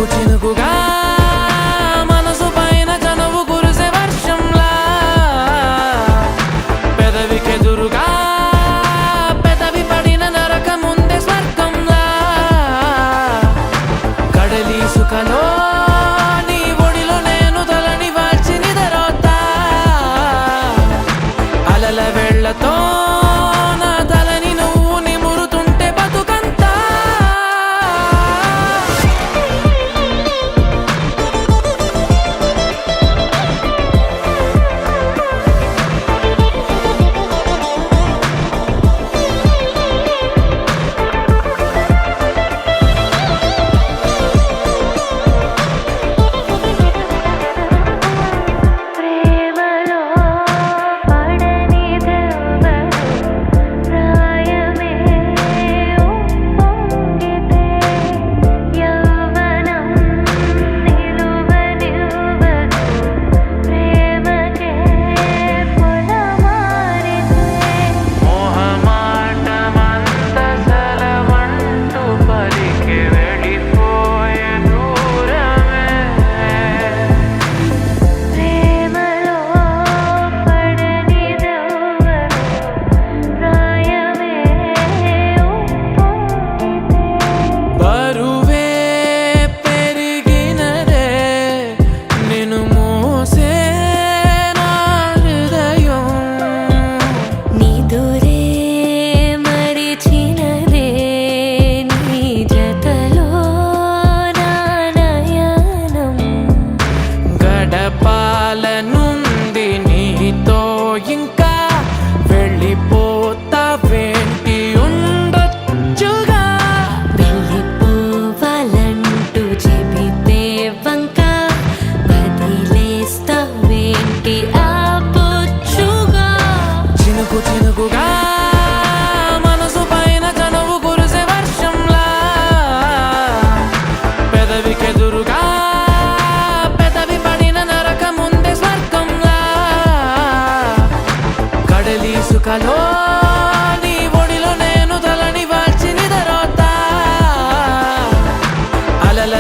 చినుకు చినుకుగా మనసు పైన చనువు కురిసే వర్షంలా పెదవికెదురుగా పెదవి పడిన నరకముందే స్వర్గంలా కడలి సుఖలో నీ ఒడిలో నేను తలని వాల్చి నిదరోతా అలల వెళ్ళతో నా తలని నువ్వు నిమురుతుంటే బతుకంతా పాలనుంది నీతో ఇంకా వెళ్ళిపోతా వేంటి ఉండొచ్చుగా వెళ్ళిపోవాలంటూ చెబితే వంక వదిలేస్తావేంటి ఆపొచ్చుగా చినుకు చినుకుగా మనసు పైన చనువు కురిసే వర్షంలా పెదవికెదురుగా సుఖలో నీ ఒడిలో నేను తలని వాల్చి నిదరోతా అలల